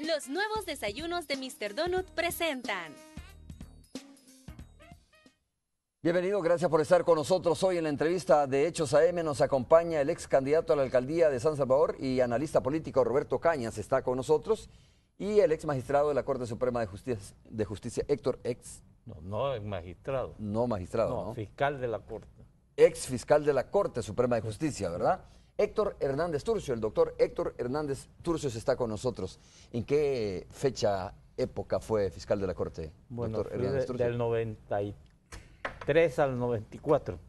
Los nuevos desayunos de Mr. Donut presentan. Bienvenido, gracias por estar con nosotros. Hoy en la entrevista de Hechos AM nos acompaña el ex candidato a la alcaldía de San Salvador y analista político Roberto Cañas, está con nosotros, y el ex magistrado de la Corte Suprema de Justicia Héctor No, magistrado. No magistrado, ¿no? Fiscal de la Corte. Ex fiscal de la Corte Suprema de Justicia, ¿verdad? Héctor Hernández Turcio, el doctor Héctor Hernández Turcio está con nosotros. ¿En qué fecha, época fue fiscal de la Corte, bueno, doctor Hernández Turcio? Del 93 al 94.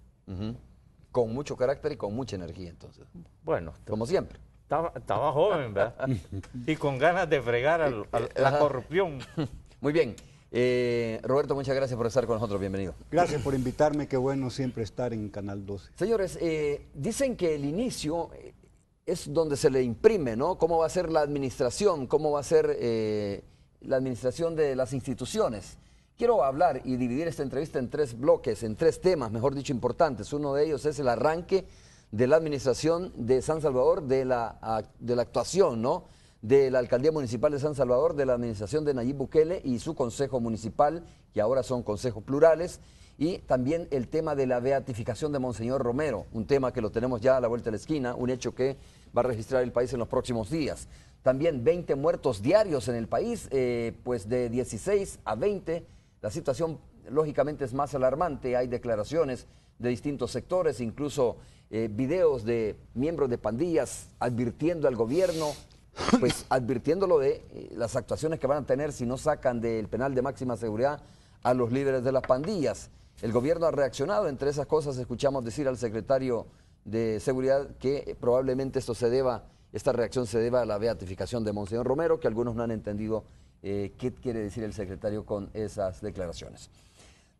Con mucho carácter y con mucha energía, entonces. Bueno, como siempre. Estaba joven, ¿verdad? Y con ganas de fregar a la corrupción. Muy bien. Roberto, muchas gracias por estar con nosotros. Bienvenido. Gracias por invitarme. Qué bueno siempre estar en Canal 12. Señores, dicen que el inicio es donde se le imprime, ¿no? ¿Cómo va a ser la administración? ¿Cómo va a ser la administración de las instituciones? Quiero hablar y dividir esta entrevista en tres bloques, en tres temas, mejor dicho, importantes. Uno de ellos es el arranque de la administración de San Salvador, de la actuación, ¿no?, de la Alcaldía Municipal de San Salvador, de la administración de Nayib Bukele y su Consejo Municipal, que ahora son consejos plurales, y también el tema de la beatificación de Monseñor Romero, un tema que lo tenemos ya a la vuelta de la esquina, un hecho que va a registrar el país en los próximos días. También 20 muertos diarios en el país, pues de 16 a 20, la situación lógicamente es más alarmante, hay declaraciones de distintos sectores, incluso videos de miembros de pandillas advirtiendo al gobierno, pues advirtiéndolo de las actuaciones que van a tener si no sacan del penal de máxima seguridad a los líderes de las pandillas. El gobierno ha reaccionado, entre esas cosas escuchamos decir al secretario de Seguridad que probablemente esta reacción se deba a la beatificación de Monseñor Romero, que algunos no han entendido qué quiere decir el secretario con esas declaraciones.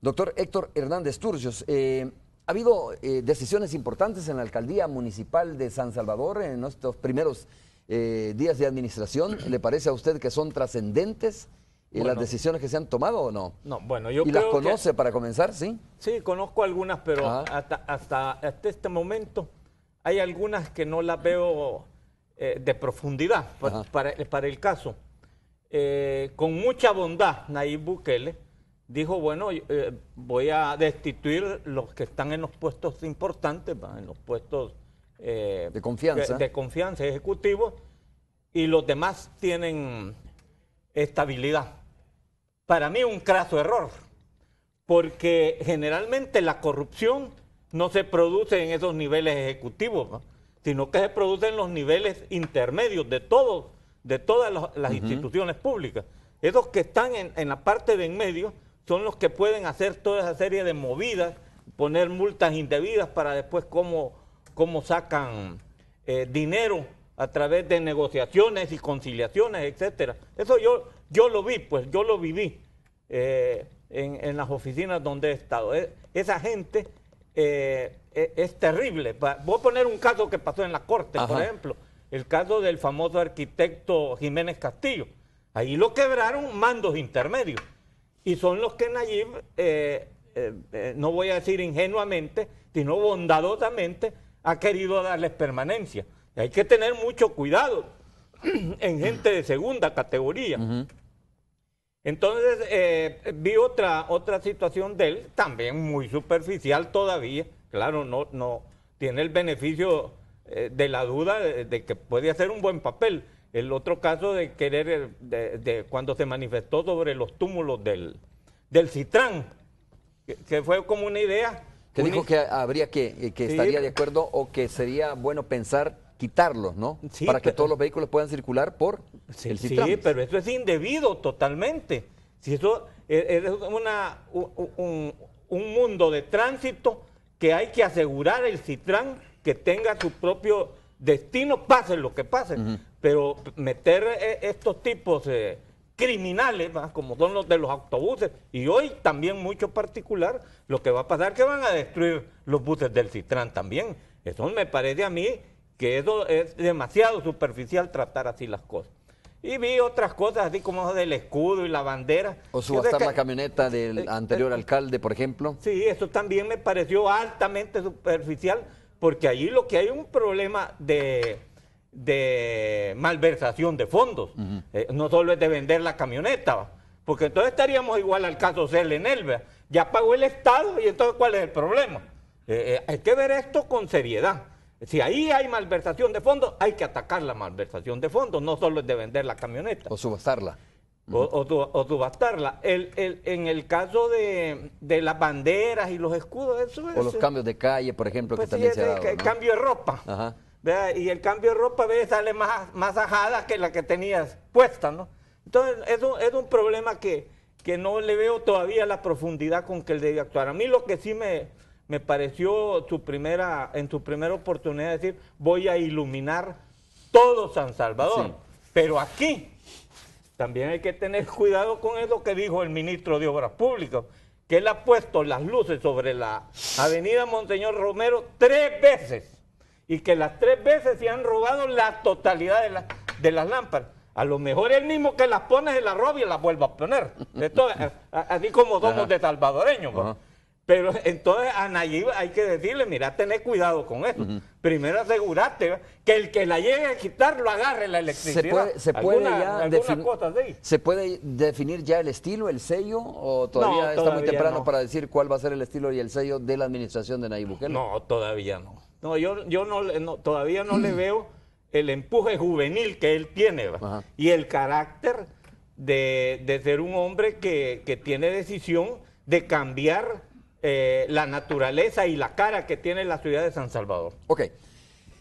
Doctor Héctor Hernández Turcios, ha habido decisiones importantes en la Alcaldía Municipal de San Salvador en estos primeros días de administración. ¿Le parece a usted que son trascendentes las decisiones que se han tomado o no? No, bueno, yo ¿Y creo las conoce que, para comenzar, sí? Sí, conozco algunas, pero hasta este momento hay algunas que no las veo de profundidad para el caso. Con mucha bondad, Nayib Bukele dijo, bueno, voy a destituir los que están en los puestos importantes, en los puestos de confianza ejecutivos, y los demás tienen estabilidad. Para mí un craso error, porque generalmente la corrupción no se produce en esos niveles ejecutivos, ¿no?, sino que se produce en los niveles intermedios de todas las instituciones públicas. Esos que están en la parte de en medio son los que pueden hacer toda esa serie de movidas, poner multas indebidas para después cómo sacan dinero a través de negociaciones y conciliaciones, etcétera. Eso yo lo vi, pues yo lo viví en las oficinas donde he estado. Esa gente es terrible. Voy a poner un caso que pasó en la Corte, por ejemplo, el caso del famoso arquitecto Jiménez Castillo. Ahí lo quebraron mandos intermedios y son los que Nayib, no voy a decir ingenuamente, sino bondadosamente, ha querido darles permanencia. Y hay que tener mucho cuidado en gente de segunda categoría. Entonces, vi otra situación de él, también muy superficial todavía. Claro, no tiene el beneficio de la duda de que puede hacer un buen papel. El otro caso de querer, cuando se manifestó sobre los túmulos del Citrán, que fue como una idea. Que dijo que habría que estaría de acuerdo o que sería bueno pensar quitarlos, ¿no? Sí, para que todos los vehículos puedan circular por el Citrán. Sí, pero eso es indebido totalmente. Si eso es un mundo de tránsito que hay que asegurar el Citrán que tenga su propio destino, pase lo que pase. Pero meter estos tipos criminales, como son los de los autobuses, y hoy también mucho particular, lo que va a pasar es que van a destruir los buses del Citrán también. Eso me parece a mí que eso es demasiado superficial tratar así las cosas. Y vi otras cosas así como del escudo y la bandera. O subastar la camioneta del anterior alcalde, por ejemplo. Sí, eso también me pareció altamente superficial, porque allí lo que hay es un problema de de malversación de fondos. No solo es de vender la camioneta, ¿va? Porque entonces estaríamos igual al caso Selenel, ¿va? Ya pagó el Estado y entonces ¿cuál es el problema? Hay que ver esto con seriedad. Si ahí hay malversación de fondos, hay que atacar la malversación de fondos, no solo es de vender la camioneta. O subastarla. O subastarla. En el caso de las banderas y los escudos, eso es... O los cambios de calle, por ejemplo, pues que también sí, se ha dado, el ¿no? cambio de ropa. Ajá. ¿Verdad? Y el cambio de ropa a veces sale más ajada que la que tenías puesta, ¿no? Entonces, es un problema que no le veo todavía la profundidad con que él debe actuar. A mí lo que sí me pareció en su primera oportunidad de decir, voy a iluminar todo San Salvador. Sí. Pero aquí también hay que tener cuidado con eso que dijo el ministro de Obras Públicas, que él ha puesto las luces sobre la avenida Monseñor Romero 3 veces. Y que las 3 veces se han robado la totalidad de las lámparas. A lo mejor él mismo que las pone se las roba y las vuelve a poner. Entonces, así como somos de salvadoreños. ¿No? Pero entonces a Nayib hay que decirle, mira, tened cuidado con eso. Primero asegurate que el que la llegue a quitar lo agarre la electricidad. ¿Se puede ¿Se puede definir ya el estilo, el sello? ¿O todavía está muy temprano para decir cuál va a ser el estilo y el sello de la administración de Nayib Bukele? No, todavía no. No, yo todavía no le veo el empuje juvenil que él tiene, y el carácter de ser un hombre que tiene decisión de cambiar la naturaleza y la cara que tiene la ciudad de San Salvador. Ok.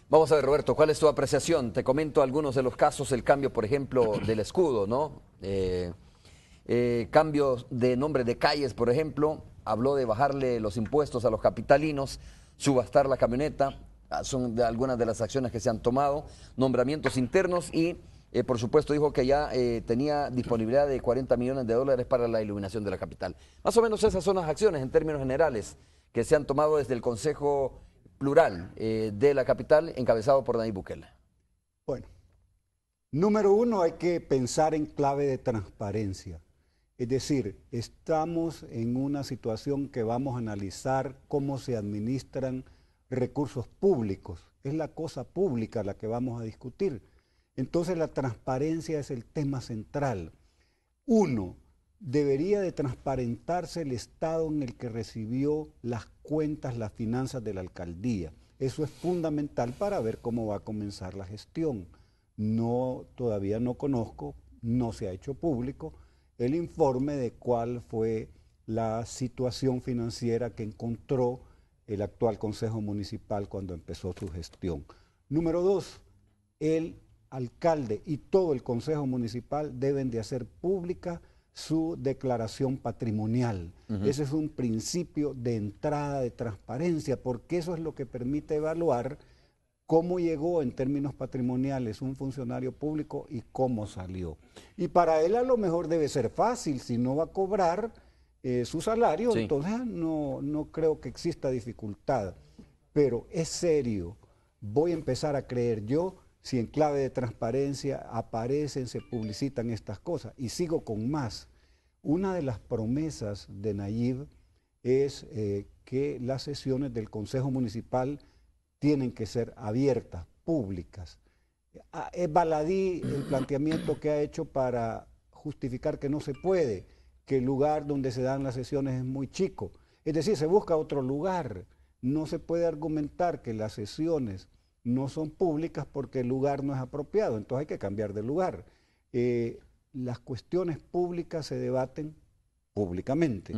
Vamos a ver, Roberto, ¿cuál es tu apreciación? Te comento algunos de los casos, el cambio, por ejemplo, del escudo, ¿no? Cambios de nombre de calles, por ejemplo, habló de bajarle los impuestos a los capitalinos, subastar la camioneta, son de algunas de las acciones que se han tomado, nombramientos internos y, por supuesto, dijo que ya tenía disponibilidad de $40 millones para la iluminación de la capital. Más o menos esas son las acciones en términos generales que se han tomado desde el Consejo Plural de la capital, encabezado por Nayib Bukele. Bueno, número uno, hay que pensar en clave de transparencia. Es decir, estamos en una situación que vamos a analizar cómo se administran recursos públicos. Es la cosa pública la que vamos a discutir. Entonces la transparencia es el tema central. Uno, debería de transparentarse el estado en el que recibió las cuentas, las finanzas de la alcaldía. Eso es fundamental para ver cómo va a comenzar la gestión. Todavía no conozco, no se ha hecho público el informe de cuál fue la situación financiera que encontró el actual Consejo Municipal cuando empezó su gestión. Número dos, el alcalde y todo el Consejo Municipal deben de hacer pública su declaración patrimonial. Ese es un principio de entrada de transparencia, porque eso es lo que permite evaluar cómo llegó en términos patrimoniales un funcionario público y cómo salió. Y para él a lo mejor debe ser fácil, si no va a cobrar su salario, entonces no creo que exista dificultad. Pero es serio, voy a empezar a creer yo si en clave de transparencia aparecen, se publicitan estas cosas. Y sigo con más. Una de las promesas de Nayib es que las sesiones del Consejo Municipal tienen que ser abiertas, públicas. Es baladí el planteamiento que ha hecho para justificar que no se puede, que el lugar donde se dan las sesiones es muy chico. Es decir, se busca otro lugar. No se puede argumentar que las sesiones no son públicas porque el lugar no es apropiado, entonces hay que cambiar de lugar. Las cuestiones públicas se debaten públicamente.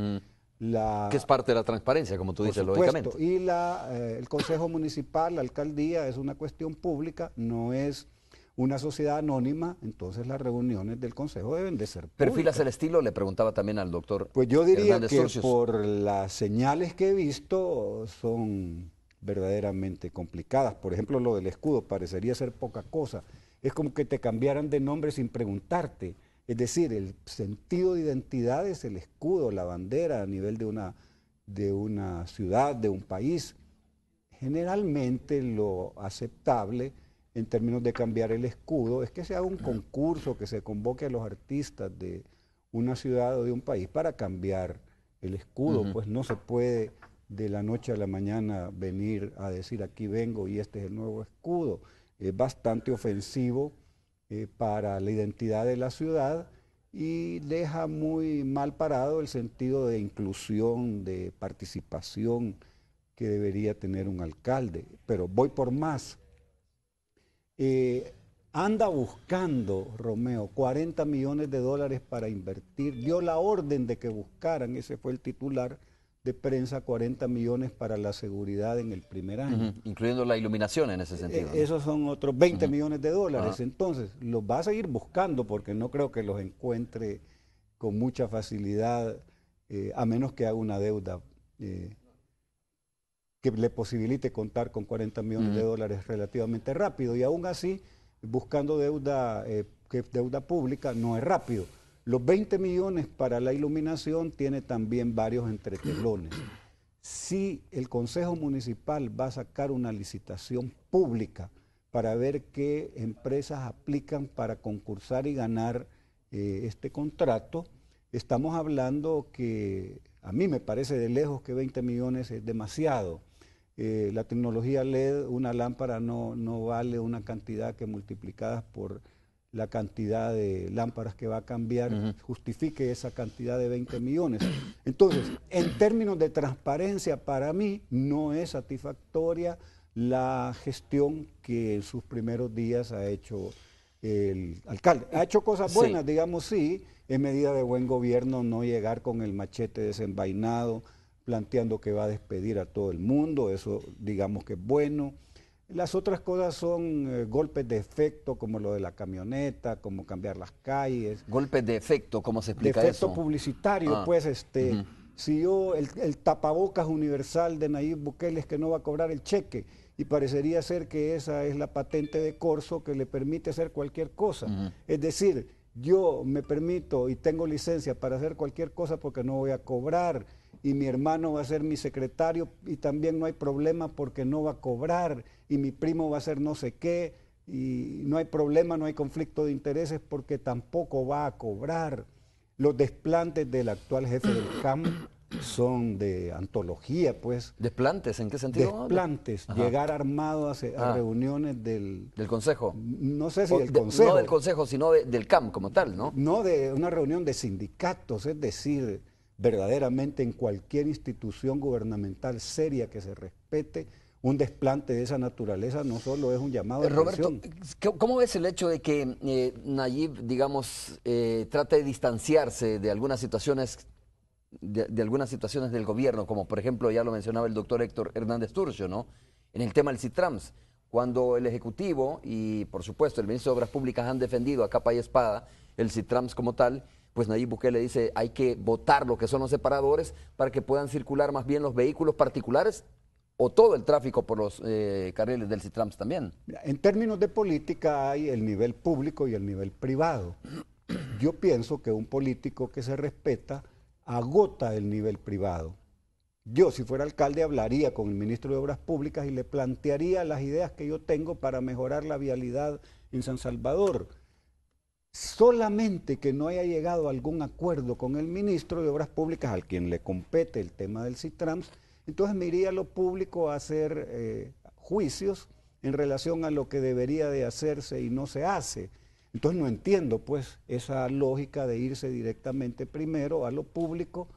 Que es parte de la transparencia, como tú dices, lógicamente. Y el Consejo Municipal, la alcaldía, es una cuestión pública, no es una sociedad anónima, entonces las reuniones del Consejo deben de ser públicas. ¿Perfilas el estilo? Le preguntaba también al doctor. Pues yo diría Hernández que Torcios. por las señales que he visto son verdaderamente complicadas. Por ejemplo, lo del escudo parecería ser poca cosa. Es como que te cambiaran de nombre sin preguntarte. Es decir, el sentido de identidad es el escudo, la bandera a nivel de una ciudad, de un país. Generalmente lo aceptable en términos de cambiar el escudo es que se haga un concurso, que se convoque a los artistas de una ciudad o de un país para cambiar el escudo. Pues no se puede de la noche a la mañana venir a decir aquí vengo y este es el nuevo escudo. es bastante ofensivo para la identidad de la ciudad y deja muy mal parado el sentido de inclusión, de participación que debería tener un alcalde. Pero voy por más. Anda buscando, Romeo, 40 millones de dólares para invertir. Dio la orden de que buscaran, ese fue el titular de prensa, 40 millones para la seguridad en el primer año. Incluyendo la iluminación en ese sentido. ¿No? Esos son otros 20 millones de dólares. Entonces, los va a seguir buscando porque no creo que los encuentre con mucha facilidad, a menos que haga una deuda que le posibilite contar con 40 millones de dólares relativamente rápido. Y aún así, buscando deuda, deuda pública no es rápido. Los 20 millones para la iluminación tiene también varios entretelones. Si el Consejo Municipal va a sacar una licitación pública para ver qué empresas aplican para concursar y ganar este contrato, estamos hablando que a mí me parece de lejos que 20 millones es demasiado. La tecnología LED, una lámpara no vale una cantidad que multiplicadas por la cantidad de lámparas que va a cambiar justifique esa cantidad de 20 millones. Entonces, en términos de transparencia, para mí no es satisfactoria la gestión que en sus primeros días ha hecho el alcalde. Ha hecho cosas buenas, digamos, sí, en medida de buen gobierno, no llegar con el machete desenvainado, planteando que va a despedir a todo el mundo, eso digamos que es bueno. Las otras cosas son golpes de efecto, como lo de la camioneta, como cambiar las calles. Golpes de efecto, ¿cómo se explica de eso? efecto publicitario, pues, si yo, el tapabocas universal de Nayib Bukele es que no va a cobrar el cheque, y parecería ser que esa es la patente de corso que le permite hacer cualquier cosa. Es decir, yo me permito y tengo licencia para hacer cualquier cosa porque no voy a cobrar, y mi hermano va a ser mi secretario y también no hay problema porque no va a cobrar, y mi primo va a ser no sé qué, y no hay problema, no hay conflicto de intereses porque tampoco va a cobrar. Los desplantes del actual jefe del CAM son de antología, pues. ¿Desplantes? ¿En qué sentido? Desplantes, llegar armado a reuniones ¿Del Consejo? No sé si del Consejo. No del Consejo, sino del CAM como tal, ¿no? No de una reunión de sindicatos, es decir, verdaderamente en cualquier institución gubernamental seria que se respete, un desplante de esa naturaleza no solo es un llamado a Roberto, atención. ¿cómo ves el hecho de que Nayib, digamos, trate de distanciarse de algunas situaciones de algunas situaciones del gobierno, como por ejemplo, ya lo mencionaba el doctor Héctor Hernández Turcio, ¿no? En el tema del Citrams, cuando el Ejecutivo y por supuesto el Ministro de Obras Públicas han defendido a capa y espada el Citrams como tal, pues Nayib Bukele dice hay que votar lo que son los separadores para que puedan circular más bien los vehículos particulares o todo el tráfico por los carriles del Citrams también. En términos de política hay el nivel público y el nivel privado. Yo pienso que un político que se respeta agota el nivel privado. Yo, si fuera alcalde, hablaría con el ministro de Obras Públicas y le plantearía las ideas que yo tengo para mejorar la vialidad en San Salvador. Solamente que no haya llegado a algún acuerdo con el ministro de Obras Públicas, al quien le compete el tema del Citrams, entonces me iría a lo público a hacer juicios en relación a lo que debería de hacerse y no se hace. Entonces no entiendo pues esa lógica de irse directamente primero a lo público.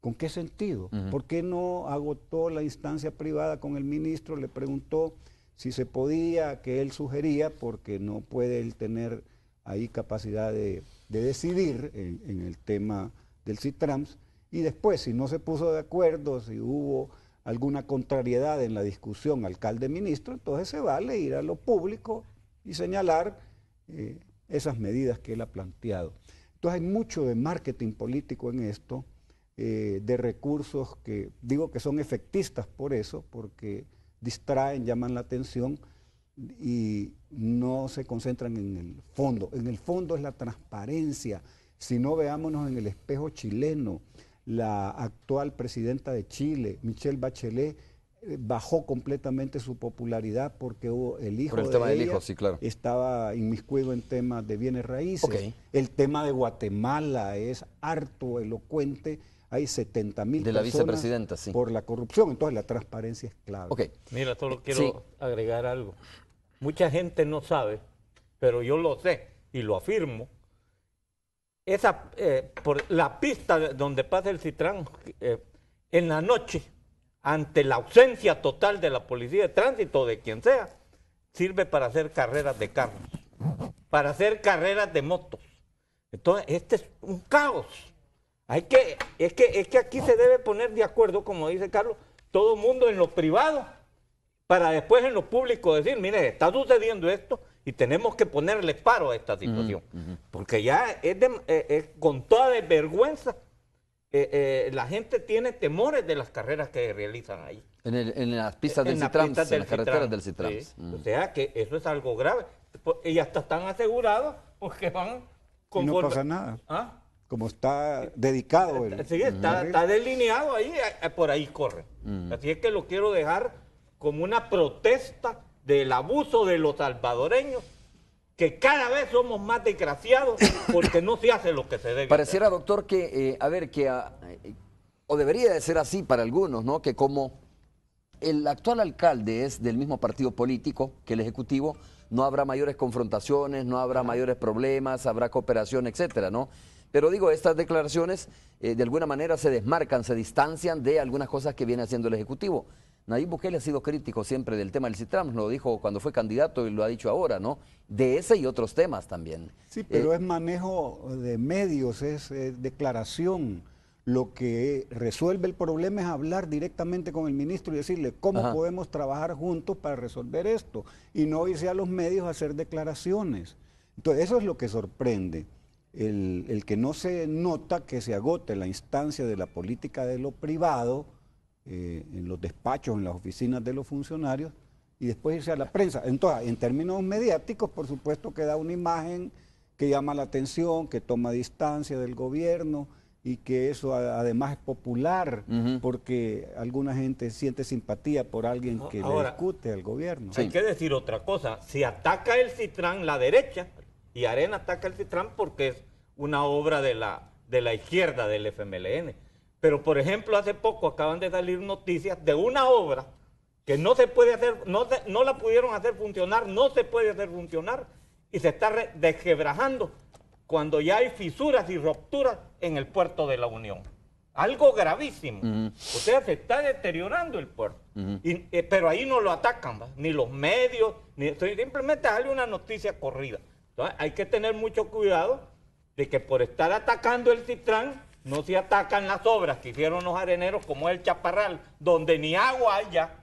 ¿Con qué sentido? ¿Por qué no agotó la instancia privada con el ministro? Le preguntó si se podía, que él sugería, porque no puede él tener ahí capacidad de decidir en el tema del Citrams. Y después, si no se puso de acuerdo, si hubo alguna contrariedad en la discusión alcalde-ministro, entonces se vale ir a lo público y señalar esas medidas que él ha planteado. Entonces hay mucho de marketing político en esto, de recursos que digo que son efectistas por eso, porque distraen, llaman la atención y no se concentran en el fondo. En el fondo es la transparencia. Si no, veámonos en el espejo chileno. La actual presidenta de Chile, Michelle Bachelet, bajó completamente su popularidad porque el hijo de ella estaba inmiscuido en temas de bienes raíces. El tema de Guatemala es harto elocuente. Hay 70,000 de la personas vicepresidenta, por la corrupción. Entonces la transparencia es clave. Mira, solo quiero agregar algo. mucha gente no sabe, pero yo lo sé y lo afirmo. Por la pista donde pasa el Citrán, en la noche, ante la ausencia total de la policía de tránsito, de quien sea, sirve para hacer carreras de carros, para hacer carreras de motos. Entonces, este es un caos. Es que aquí se debe poner de acuerdo, como dice Carlos, todo el mundo en lo privado, para después en lo público decir, mire, está sucediendo esto y tenemos que ponerle paro a esta situación. Porque ya con toda desvergüenza, la gente tiene temores de las carreras que realizan ahí. En las pistas del Citrans, en las carreteras del Citrans. Sí. O sea que eso es algo grave. Y hasta están asegurados porque van y no pasa nada. ¿Ah? Como está dedicado. Sí, está delineado ahí, por ahí corre. Así es que lo quiero dejar como una protesta del abuso de los salvadoreños, que cada vez somos más desgraciados porque no se hace lo que se debe. Pareciera, hacer. doctor, que, o debería de ser así para algunos, ¿no? Que como el actual alcalde es del mismo partido político que el Ejecutivo, no habrá mayores confrontaciones, no habrá mayores problemas, habrá cooperación, etcétera, ¿no? Pero digo, estas declaraciones de alguna manera se desmarcan, se distancian de algunas cosas que viene haciendo el Ejecutivo. Nayib Bukele ha sido crítico siempre del tema del Citrans, lo dijo cuando fue candidato y lo ha dicho ahora, ¿no? De ese y otros temas también. Sí, pero es manejo de medios, es declaración. Lo que resuelve el problema es hablar directamente con el ministro y decirle cómo podemos trabajar juntos para resolver esto y no irse a los medios a hacer declaraciones. Entonces, eso es lo que sorprende. El que no se nota que se agote la instancia de la política de lo privado en los despachos, en las oficinas de los funcionarios y después irse a la prensa. Entonces, en términos mediáticos, por supuesto que da una imagen que llama la atención, que toma distancia del gobierno y que eso además es popular porque alguna gente siente simpatía por alguien que le discute al gobierno. Hay que decir otra cosa, si ataca el Citrán la derecha, y Arena ataca el Citrán porque es una obra de la izquierda del FMLN. Pero, por ejemplo, hace poco acaban de salir noticias de una obra que no se puede hacer, no la pudieron hacer funcionar, no se puede hacer funcionar y se está desquebrajando cuando ya hay fisuras y rupturas en el puerto de la Unión. Algo gravísimo. O sea, se está deteriorando el puerto. Pero ahí no lo atacan, ¿va? Ni los medios, simplemente sale una noticia corrida. Entonces, hay que tener mucho cuidado de que por estar atacando el Citrán, no se atacan las obras que hicieron los areneros, como el Chaparral, donde ni agua hay ya,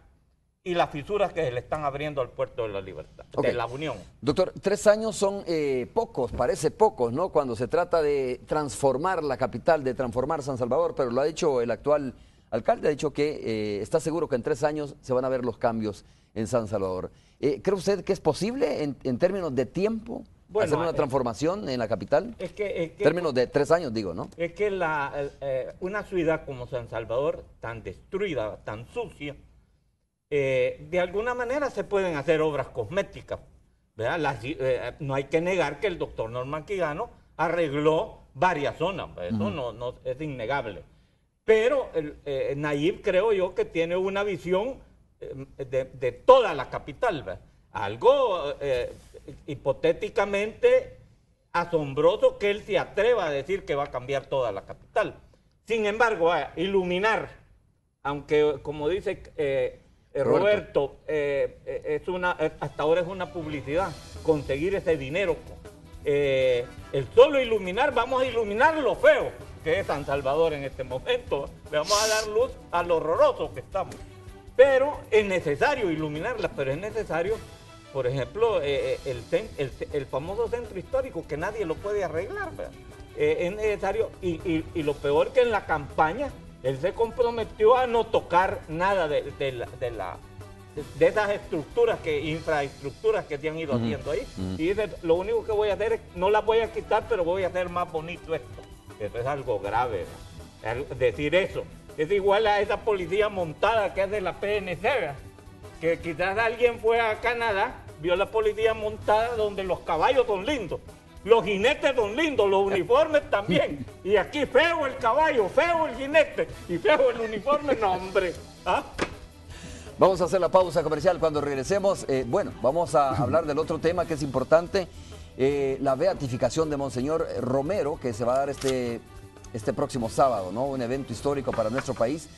y las fisuras que se le están abriendo al puerto de la Libertad, de la Unión. Doctor, 3 años son pocos, parece pocos, ¿no? Cuando se trata de transformar la capital, de transformar San Salvador, pero lo ha dicho el actual alcalde, ha dicho que está seguro que en 3 años se van a ver los cambios en San Salvador. ¿Cree usted que es posible en términos de tiempo? Bueno, hacer una transformación en la capital, términos de 3 años, digo, ¿no? Es que una ciudad como San Salvador, tan destruida, tan sucia, de alguna manera se pueden hacer obras cosméticas, ¿verdad? No hay que negar que el doctor Norman Quijano arregló varias zonas, eso no es innegable. Pero Nayib creo yo que tiene una visión de toda la capital, ¿verdad? Algo hipotéticamente asombroso que él se atreva a decir que va a cambiar toda la capital. Sin embargo, iluminar, aunque como dice Roberto, hasta ahora es una publicidad, conseguir ese dinero. El solo iluminar, vamos a iluminar lo feo que es San Salvador en este momento. Le vamos a dar luz a lo horroroso que estamos. Pero es necesario iluminarla, pero es necesario, por ejemplo, el famoso centro histórico, que nadie lo puede arreglar, ¿verdad? Es necesario, y lo peor que en la campaña, él se comprometió a no tocar nada de esas infraestructuras que se han ido haciendo ahí. Y dice, lo único que voy a hacer es, no las voy a quitar, pero voy a hacer más bonito esto. Eso es algo grave, ¿verdad? Decir eso. Es igual a esa policía montada que es de la PNC, ¿verdad? Que quizás alguien fue a Canadá, vio la policía montada donde los caballos son lindos, los jinetes son lindos, los uniformes también. Y aquí feo el caballo, feo el jinete y feo el uniforme, no hombre. ¿Ah? Vamos a hacer la pausa comercial. Cuando regresemos, bueno, vamos a hablar del otro tema que es importante, la beatificación de Monseñor Romero, que se va a dar este próximo sábado, ¿no? Un evento histórico para nuestro país.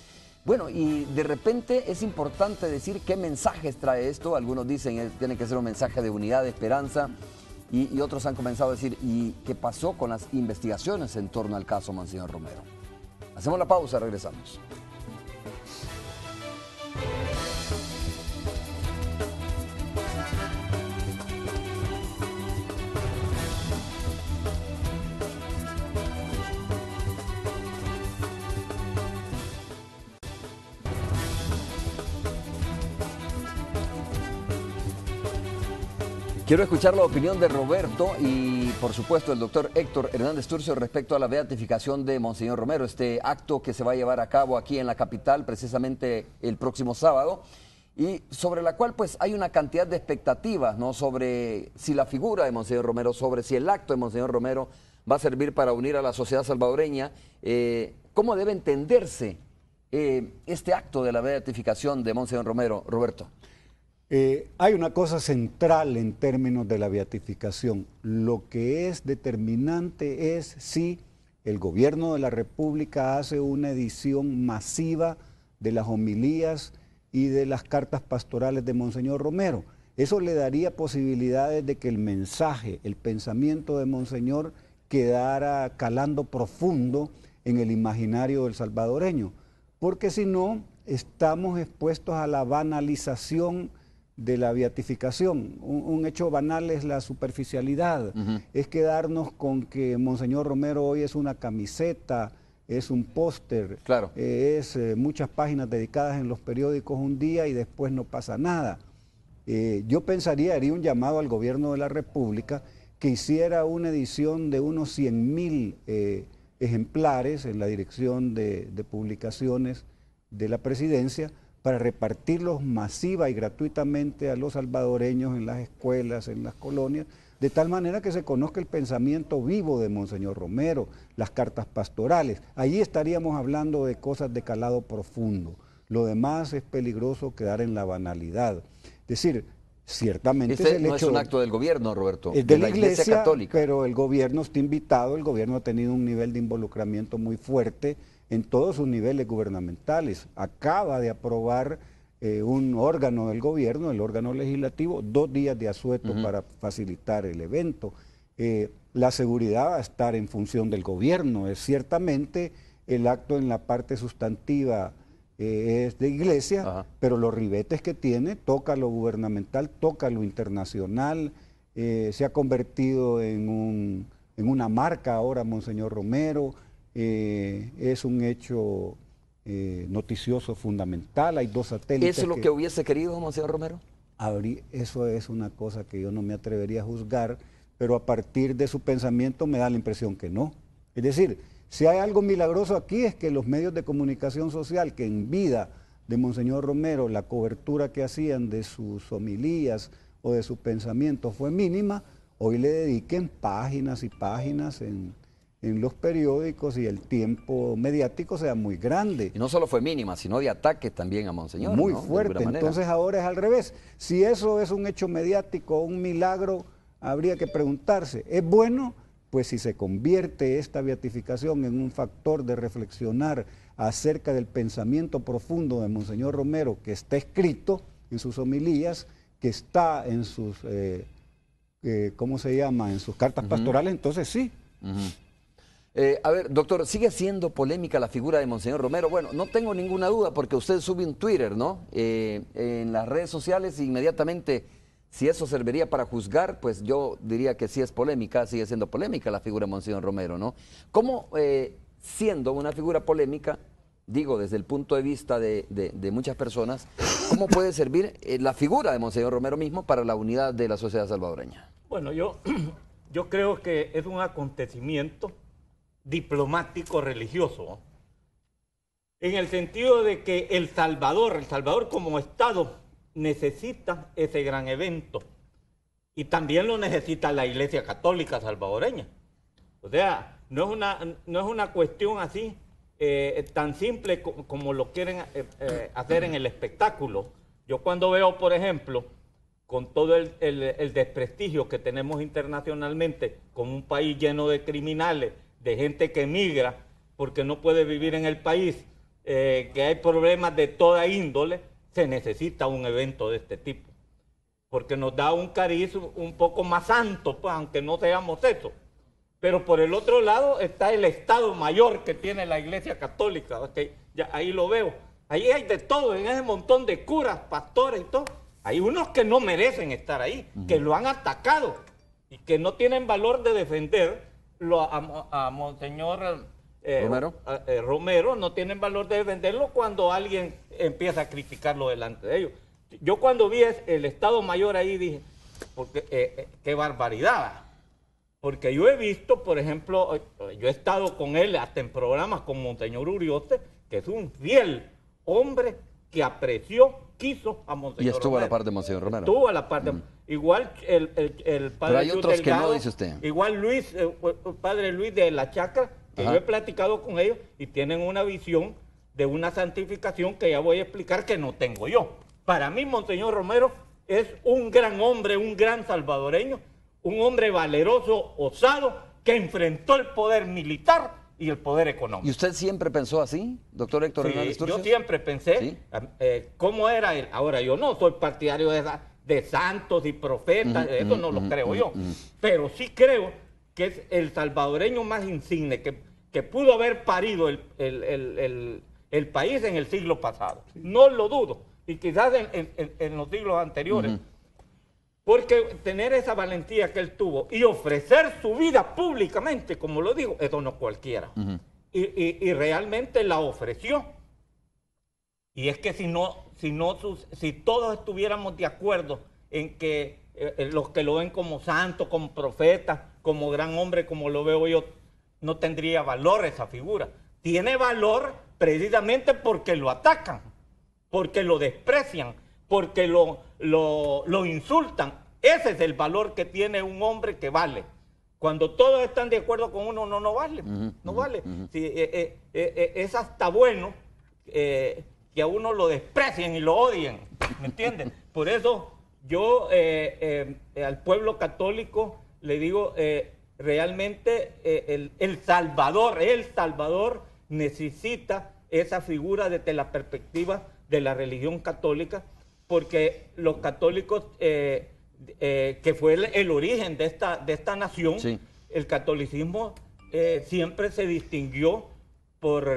Bueno, y de repente es importante decir qué mensajes trae esto. Algunos dicen que tiene que ser un mensaje de unidad, de esperanza, y otros han comenzado a decir, ¿y qué pasó con las investigaciones en torno al caso Monseñor Romero? Hacemos la pausa, regresamos. Quiero escuchar la opinión de Roberto y, por supuesto, el doctor Héctor Hernández Turcio respecto a la beatificación de Monseñor Romero, este acto que se va a llevar a cabo aquí en la capital precisamente el próximo sábado, y sobre la cual pues hay una cantidad de expectativas, ¿no? Sobre si la figura de Monseñor Romero, sobre si el acto de Monseñor Romero va a servir para unir a la sociedad salvadoreña, ¿cómo debe entenderse este acto de la beatificación de Monseñor Romero, Roberto? Hay una cosa central en términos de la beatificación. Lo que es determinante es si el gobierno de la República hace una edición masiva de las homilías y de las cartas pastorales de Monseñor Romero. Eso le daría posibilidades de que el mensaje, el pensamiento de Monseñor quedara calando profundo en el imaginario del salvadoreño. Porque si no, estamos expuestos a la banalización de la beatificación. Un hecho banal es la superficialidad, es quedarnos con que Monseñor Romero hoy es una camiseta, es un póster, claro. Es muchas páginas dedicadas en los periódicos un día y después no pasa nada. Yo pensaría, haría un llamado al gobierno de la República que hiciera una edición de unos 100,000 ejemplares en la dirección de publicaciones de la presidencia, para repartirlos masiva y gratuitamente a los salvadoreños en las escuelas, en las colonias, de tal manera que se conozca el pensamiento vivo de Monseñor Romero, las cartas pastorales. Allí estaríamos hablando de cosas de calado profundo. Lo demás es peligroso quedar en la banalidad. Es decir, ciertamente este no es un acto del gobierno, Roberto, es de la Iglesia Católica. Pero el gobierno está invitado, el gobierno ha tenido un nivel de involucramiento muy fuerte en todos sus niveles gubernamentales. Acaba de aprobar un órgano del gobierno, el órgano legislativo, 2 días de asueto para facilitar el evento. La seguridad va a estar en función del gobierno. Es ciertamente el acto en la parte sustantiva es de iglesia, pero los ribetes que tiene, toca lo gubernamental, toca lo internacional, se ha convertido en una marca ahora Monseñor Romero. Es un hecho noticioso fundamental. Hay 2 satélites. ¿Eso es lo que hubiese querido Monseñor Romero? Eso es una cosa que yo no me atrevería a juzgar, pero a partir de su pensamiento me da la impresión que no. Es decir, si hay algo milagroso aquí es que los medios de comunicación social que en vida de Monseñor Romero la cobertura que hacían de sus homilías o de su pensamiento fue mínima, hoy le dediquen páginas y páginas en los periódicos y el tiempo mediático sea muy grande. Y no solo fue mínima, sino de ataque también a Monseñor. Muy ¿no? fuerte. Entonces ahora es al revés. Si eso es un hecho mediático, un milagro, habría que preguntarse, ¿es bueno? Pues si se convierte esta beatificación en un factor de reflexionar acerca del pensamiento profundo de Monseñor Romero, que está escrito en sus homilías, que está en sus, ¿cómo se llama?, en sus cartas pastorales, entonces sí. A ver, doctor, ¿sigue siendo polémica la figura de Monseñor Romero? Bueno, no tengo ninguna duda porque usted sube un Twitter, ¿no? En las redes sociales inmediatamente, si eso serviría para juzgar, pues yo diría que sí es polémica, sigue siendo polémica la figura de Monseñor Romero, ¿no? ¿Cómo, siendo una figura polémica, digo desde el punto de vista de muchas personas, cómo puede servir la figura de Monseñor Romero mismo para la unidad de la sociedad salvadoreña? Bueno, yo creo que es un acontecimiento diplomático religioso, en el sentido de que El Salvador como Estado necesita ese gran evento y también lo necesita la Iglesia Católica salvadoreña. O sea, no es una cuestión así tan simple como lo quieren hacer en el espectáculo, Yo cuando veo, por ejemplo, con todo el desprestigio que tenemos internacionalmente, como un país lleno de criminales, de gente que emigra porque no puede vivir en el país, que hay problemas de toda índole, se necesita un evento de este tipo. Porque nos da un cariz un poco más santo, pues, aunque no seamos eso. Pero por el otro lado está el Estado Mayor que tiene la Iglesia Católica, okay, ya ahí lo veo. Ahí hay de todo, en ese montón de curas, pastores y todo. Hay unos que no merecen estar ahí, que lo han atacado y que no tienen valor de defenderlo a Monseñor Romero. Romero, no tienen valor de defenderlo cuando alguien empieza a criticarlo delante de ellos. Yo cuando vi el Estado Mayor ahí dije, porque, qué barbaridad. Porque yo he visto, por ejemplo, yo he estado con él hasta en programas con Monseñor Urioste, que es un fiel hombre que apreció, quiso a Monseñor Y estuvo Romero. a la parte de Monseñor Romero. Estuvo a la parte. Igual el padre Pero hay Luis otros que no, Delgado, dice usted. igual Luis, padre Luis de la Chacra, que Ajá. yo he platicado con ellos y tienen una visión de una santificación que ya voy a explicar que no tengo yo. Para mí, Monseñor Romero es un gran hombre, un gran salvadoreño, un hombre valeroso, osado, que enfrentó el poder militar y el poder económico. ¿Y usted siempre pensó así, doctor Héctor Sí, Hernández Turcios? yo siempre pensé, ¿Sí? ¿cómo era él? Ahora, yo no soy partidario de santos y profetas, eso no lo creo yo. Pero sí creo que es el salvadoreño más insigne que pudo haber parido el país en el siglo pasado. No lo dudo. Y quizás en los siglos anteriores. Porque tener esa valentía que él tuvo y ofrecer su vida públicamente, como lo digo, eso no cualquiera. Y realmente la ofreció. Y es que si todos estuviéramos de acuerdo en que los que lo ven como santo, como profeta, como gran hombre, como lo veo yo, no tendría valor esa figura. Tiene valor precisamente porque lo atacan, porque lo desprecian, porque lo insultan. Ese es el valor que tiene un hombre que vale. Cuando todos están de acuerdo con uno, no vale. No vale. Sí, es hasta bueno que a uno lo desprecien y lo odien. ¿Me entienden? Por eso yo al pueblo católico le digo, realmente el Salvador necesita esa figura desde la perspectiva de la religión católica, porque los católicos, que fue el origen de esta nación, Sí. el catolicismo siempre se distinguió por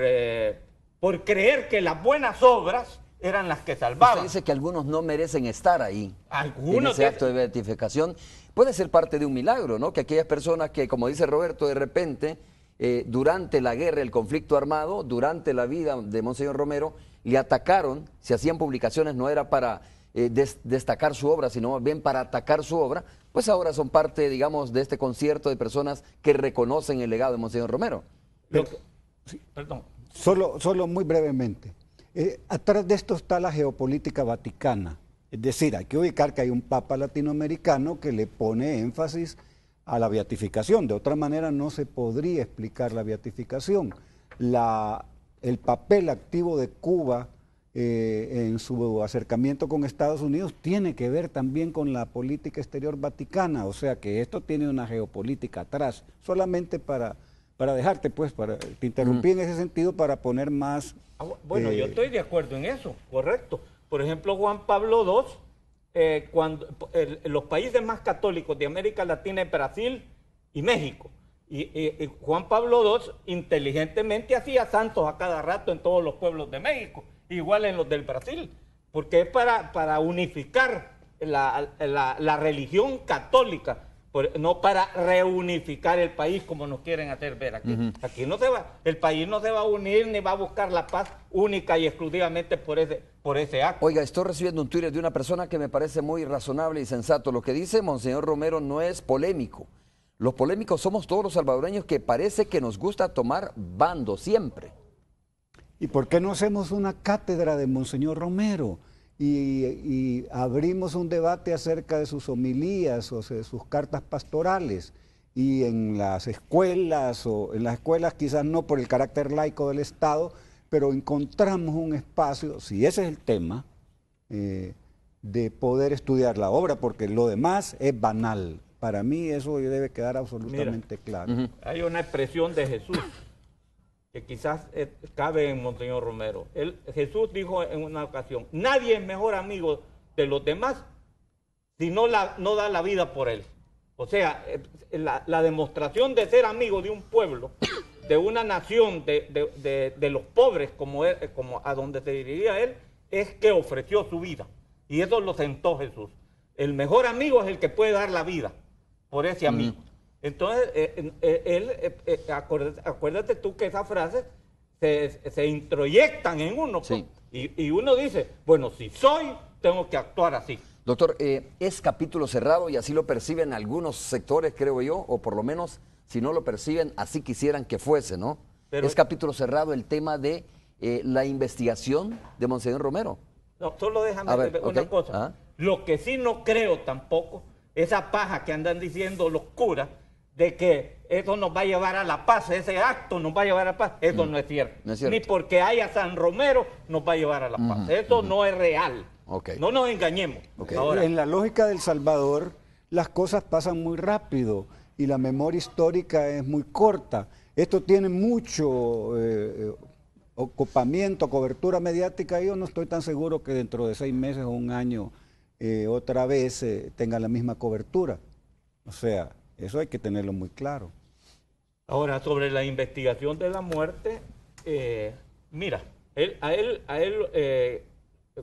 creer que las buenas obras eran las que salvaban. Usted dice que algunos no merecen estar ahí. Algunos en ese acto de beatificación. Puede ser parte de un milagro, ¿no? Que aquellas personas que, como dice Roberto, de repente, durante la guerra, el conflicto armado, durante la vida de Monseñor Romero, le atacaron, si hacían publicaciones no era para destacar su obra, sino más bien para atacar su obra, pues ahora son parte, digamos, de este concierto de personas que reconocen el legado de Monseñor Romero. Perdón. Solo muy brevemente. Atrás de esto está la geopolítica vaticana. Es decir, hay que ubicar que hay un papa latinoamericano que le pone énfasis a la beatificación. De otra manera no se podría explicar la beatificación. El papel activo de Cuba en su acercamiento con Estados Unidos tiene que ver también con la política exterior vaticana. O sea que esto tiene una geopolítica atrás. Solamente para dejarte, pues, te interrumpí en ese sentido para poner más... Bueno, yo estoy de acuerdo en eso, correcto. Por ejemplo, Juan Pablo II, los países más católicos de América Latina es Brasil y México. Y Juan Pablo II inteligentemente hacía santos a cada rato en todos los pueblos de México, igual en los del Brasil, porque es para unificar la religión católica, no para reunificar el país como nos quieren hacer ver aquí. Aquí el país no se va a unir ni va a buscar la paz única y exclusivamente por ese acto. Oiga, estoy recibiendo un Twitter de una persona que me parece muy razonable y sensato. Lo que dice Monseñor Romero no es polémico. Los polémicos somos todos los salvadoreños que parece que nos gusta tomar bando siempre. ¿Y por qué no hacemos una cátedra de Monseñor Romero? Y abrimos un debate acerca de sus homilías o de sus cartas pastorales, y en las escuelas quizás no por el carácter laico del Estado, pero encontramos un espacio, si ese es el tema, de poder estudiar la obra, porque lo demás es banal. Para mí eso debe quedar absolutamente claro. Hay una expresión de Jesús que quizás cabe en Monseñor Romero. Jesús dijo en una ocasión, nadie es mejor amigo de los demás si no da la vida por él. O sea, la demostración de ser amigo de un pueblo, de una nación, de los pobres, como a donde se dirigía él, es que ofreció su vida. Y eso lo sentó Jesús. El mejor amigo es el que puede dar la vida por ese amigo. Entonces, acuérdate tú que esas frases se introyectan en uno. Sí. Y uno dice, bueno, si soy, tengo que actuar así. Doctor, es capítulo cerrado y así lo perciben algunos sectores, creo yo, o por lo menos, si no lo perciben, así quisieran que fuese, ¿no? Pero, es capítulo cerrado el tema de la investigación de Monseñor Romero. No, solo déjame ver una cosa. Lo que sí no creo tampoco, esa paja que andan diciendo los curas, de que eso nos va a llevar a la paz, ese acto nos va a llevar a la paz, eso no es cierto. No es cierto. Ni porque haya San Romero nos va a llevar a la paz. Eso no es real. No nos engañemos. Ahora, en la lógica del Salvador, las cosas pasan muy rápido y la memoria histórica es muy corta. Esto tiene mucho ocupamiento, cobertura mediática. Yo no estoy tan seguro que dentro de 6 meses o un año otra vez tenga la misma cobertura. O sea, eso hay que tenerlo muy claro. Ahora, sobre la investigación de la muerte, mira, a él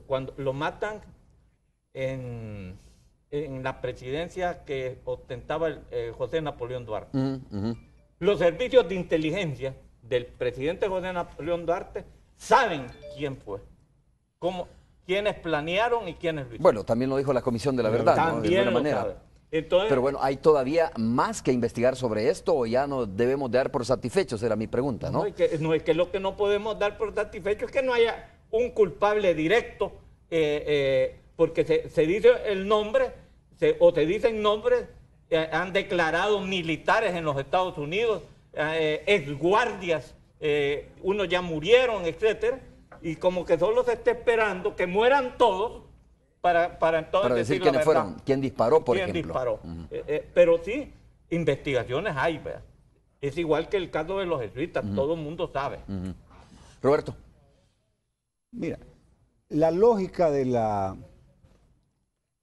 cuando lo matan en la presidencia que ostentaba José Napoleón Duarte. Los servicios de inteligencia del presidente José Napoleón Duarte saben quién fue, quiénes planearon y quiénes lo hicieron. Bueno, también lo dijo la Comisión de la Verdad, ¿no? De alguna manera. Sabe. Entonces, pero bueno, ¿hay todavía más que investigar sobre esto o ya no debemos dar por satisfechos? Era mi pregunta, ¿no? No, es que lo que no podemos dar por satisfecho es que no haya un culpable directo, porque se dice el nombre, se dicen nombres, han declarado militares en los Estados Unidos, exguardias, unos ya murieron, etcétera, y como que solo se está esperando que mueran todos para entonces decir quiénes fueron, quién disparó, por ejemplo. Disparó. Pero sí, investigaciones hay, ¿verdad? Es igual que el caso de los jesuitas, todo el mundo sabe. Roberto. Mira, la lógica de la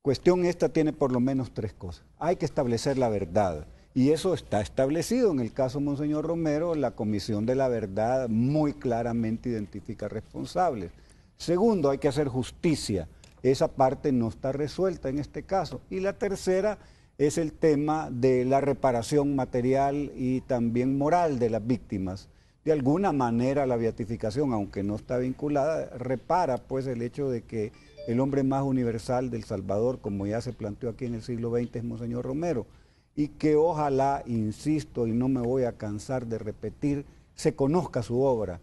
cuestión esta tiene por lo menos 3 cosas. Hay que establecer la verdad, y eso está establecido. En el caso de Monseñor Romero, la Comisión de la Verdad muy claramente identifica responsables. Segundo, hay que hacer justicia. Esa parte no está resuelta en este caso. Y la tercera es el tema de la reparación material y también moral de las víctimas. De alguna manera la beatificación, aunque no está vinculada, repara pues el hecho de que el hombre más universal del Salvador, como ya se planteó aquí en el siglo XX, es Monseñor Romero, y que ojalá, insisto, y no me voy a cansar de repetir, se conozca su obra.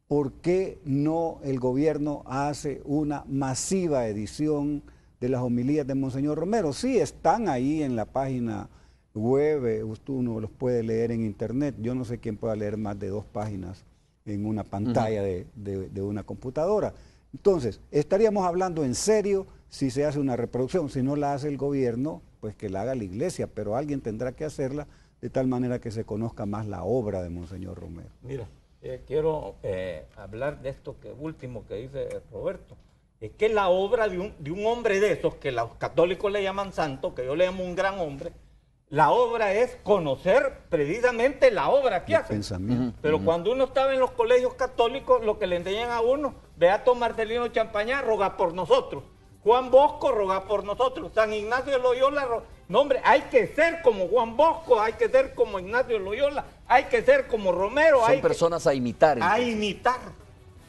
¿Por qué no el gobierno hace una masiva edición de las homilías de Monseñor Romero? Sí, están ahí en la página web, uno los puede leer en internet. Yo no sé quién pueda leer más de 2 páginas en una pantalla de una computadora. Entonces, estaríamos hablando en serio si se hace una reproducción. Si no la hace el gobierno, pues que la haga la iglesia, pero alguien tendrá que hacerla de tal manera que se conozca más la obra de Monseñor Romero. Mira, quiero hablar de esto último que dice Roberto. Es que la obra de un hombre de esos, que los católicos le llaman santo, que yo le llamo un gran hombre, la obra es conocer precisamente la obra que hace. Pero cuando uno estaba en los colegios católicos, lo que le enseñan a uno, Beato Marcelino Champañá, roga por nosotros. Juan Bosco, roga por nosotros. San Ignacio de Loyola, no hombre, hay que ser como Juan Bosco, hay que ser como Ignacio de Loyola, hay que ser como Romero. Son personas a imitar. A imitar.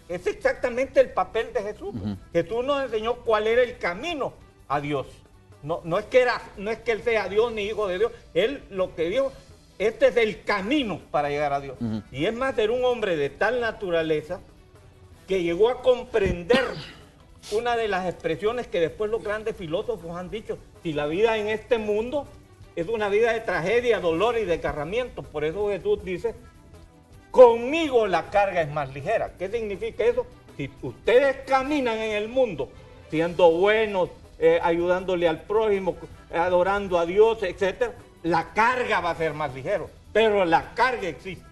Es exactamente el papel de Jesús. Jesús nos enseñó cuál era el camino a Dios. No es que él sea Dios ni hijo de Dios. Él lo que dijo, este es el camino para llegar a Dios. Y es más, era un hombre de tal naturaleza que llegó a comprender una de las expresiones que después los grandes filósofos han dicho: si la vida en este mundo es una vida de tragedia, dolor y desgarramiento. Por eso Jesús dice: conmigo la carga es más ligera. ¿Qué significa eso? Si ustedes caminan en el mundo siendo buenos, ayudándole al prójimo, adorando a Dios, etc., la carga va a ser más ligero. Pero la carga existe.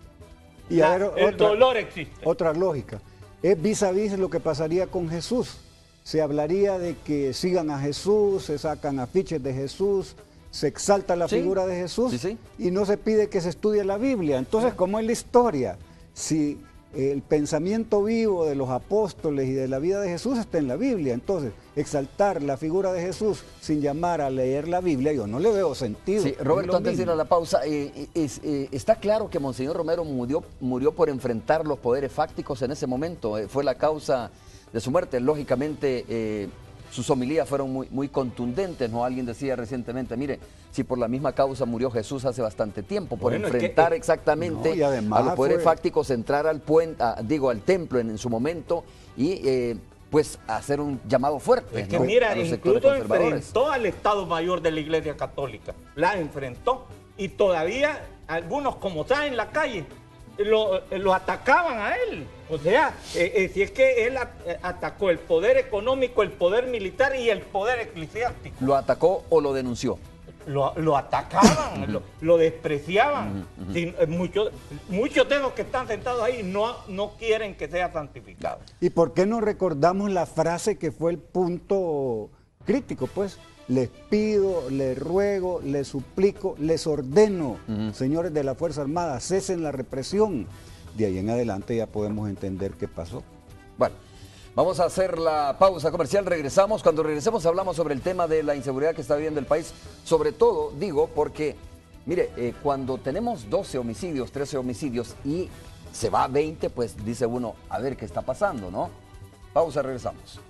Y a ver, el dolor existe. Otra lógica. Es vis a vis lo que pasaría con Jesús. Se hablaría de que sigan a Jesús, se sacan afiches de Jesús, se exalta la figura de Jesús y no se pide que se estudie la Biblia. Entonces, ¿cómo es la historia? Si el pensamiento vivo de los apóstoles y de la vida de Jesús está en la Biblia, entonces exaltar la figura de Jesús sin llamar a leer la Biblia, yo no le veo sentido. Sí, Roberto, antes de ir a la pausa, está claro que Monseñor Romero murió por enfrentar los poderes fácticos en ese momento, fue la causa de su muerte. Lógicamente, sus homilías fueron muy contundentes, ¿no? Alguien decía recientemente, mire, si por la misma causa murió Jesús hace bastante tiempo, por enfrentar exactamente a los poderes fácticos, entrar al templo en su momento y pues hacer un llamado fuerte. Es que ¿no? mira, incluso enfrentó al Estado Mayor de la Iglesia Católica, la enfrentó y todavía algunos, como está en la calle, lo atacaban a él. O sea, si es que él atacó el poder económico, el poder militar y el poder eclesiástico. ¿Lo atacó o lo denunció? Lo atacaban, lo despreciaban. Muchos de los que están sentados ahí no quieren que sea santificado. ¿Y por qué no recordamos la frase que fue el punto crítico? Pues, les pido, les ruego, les suplico, les ordeno, señores de la Fuerza Armada, cesen la represión. De ahí en adelante ya podemos entender qué pasó. Bueno, vamos a hacer la pausa comercial, regresamos. Cuando regresemos hablamos sobre el tema de la inseguridad que está viviendo el país. Sobre todo, digo, porque, mire, cuando tenemos 12 homicidios, 13 homicidios y se va a 20, pues dice uno, a ver qué está pasando, ¿no? Pausa, regresamos.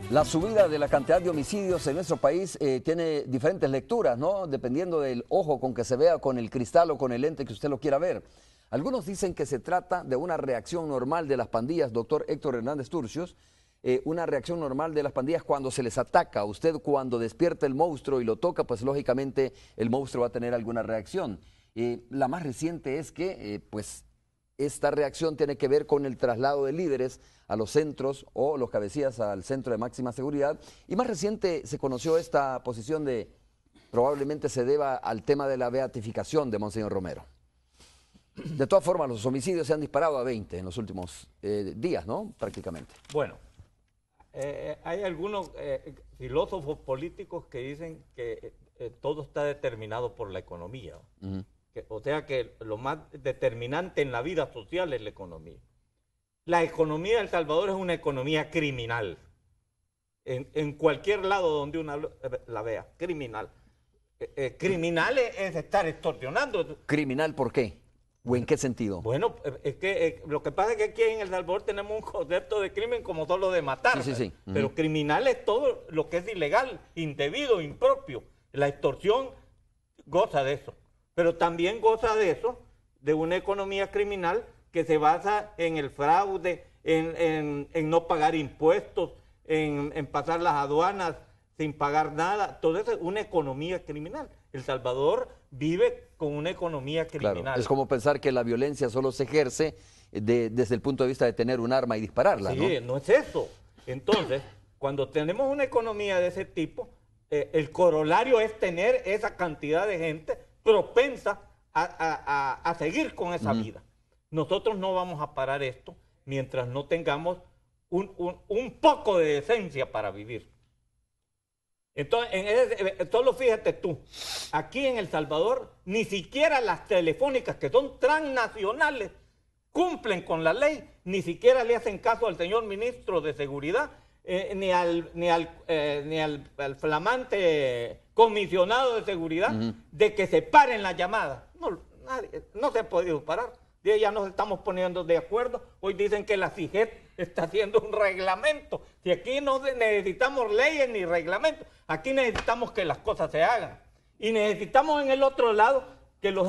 La subida de la cantidad de homicidios en nuestro país tiene diferentes lecturas, ¿no? Dependiendo del ojo con que se vea, con el cristal o con el lente que usted lo quiera ver. Algunos dicen que se trata de una reacción normal de las pandillas, doctor Héctor Hernández Turcios, una reacción normal de las pandillas cuando se les ataca. Usted cuando despierta el monstruo y lo toca, pues lógicamente el monstruo va a tener alguna reacción. La más reciente es que, pues, esta reacción tiene que ver con el traslado de líderes a los centros o los cabecillas al centro de máxima seguridad. Y más reciente se conoció esta posición probablemente se deba al tema de la beatificación de Monseñor Romero. De todas formas, los homicidios se han disparado a 20 en los últimos días, ¿no? Prácticamente. Bueno, hay algunos filósofos políticos que dicen que todo está determinado por la economía. O sea que lo más determinante en la vida social es la economía. La economía de El Salvador es una economía criminal. En cualquier lado donde uno la vea, criminal. Criminal es estar extorsionando. ¿Criminal por qué? ¿O en qué sentido? Bueno, es que lo que pasa es que aquí en El Salvador tenemos un concepto de crimen como solo de matar. Sí. Pero criminal es todo lo que es ilegal, indebido, impropio. La extorsión goza de eso. Pero también goza de eso, de una economía criminal que se basa en el fraude, en no pagar impuestos, en pasar las aduanas sin pagar nada. Todo eso es una economía criminal. El Salvador vive con una economía criminal. Claro, es como pensar que la violencia solo se ejerce desde el punto de vista de tener un arma y dispararla, ¿no? Sí, no es eso. Entonces, cuando tenemos una economía de ese tipo, el corolario es tener esa cantidad de gente propensa a seguir con esa vida. Nosotros no vamos a parar esto mientras no tengamos un poco de decencia para vivir. Entonces, solo fíjate tú, aquí en El Salvador, ni siquiera las telefónicas que son transnacionales cumplen con la ley, ni siquiera le hacen caso al señor ministro de Seguridad, ni al flamante comisionado de seguridad, de que se paren las llamadas. No se ha podido parar. Ya nos estamos poniendo de acuerdo. Hoy dicen que la CIGET está haciendo un reglamento. Si aquí no necesitamos leyes ni reglamentos, aquí necesitamos que las cosas se hagan. Y necesitamos en el otro lado que los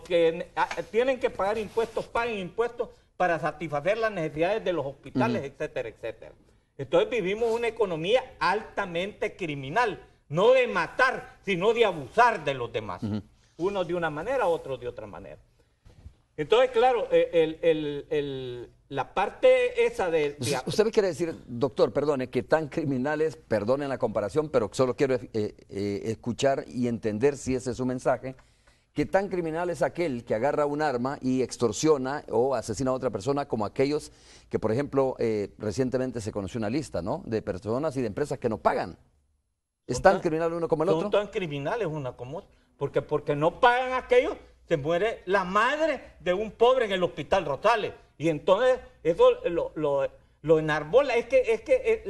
que tienen que pagar impuestos, paguen impuestos, para satisfacer las necesidades de los hospitales, etcétera, etcétera. Entonces vivimos una economía altamente criminal, no de matar, sino de abusar de los demás. Unos de una manera, otros de otra manera. Entonces, claro, la parte esa de... ¿Usted me quiere decir, doctor, perdone, que tan criminales, perdonen la comparación, pero solo quiero escuchar y entender si ese es su mensaje, que tan criminal es aquel que agarra un arma y extorsiona o asesina a otra persona como aquellos que, por ejemplo, recientemente se conoció una lista, ¿no?, de personas y de empresas que no pagan? ¿Es tan criminal uno como el otro? Son tan criminales uno como otro, porque no pagan aquellos, se muere la madre de un pobre en el Hospital Rosales. Y entonces eso lo enarbola. Es que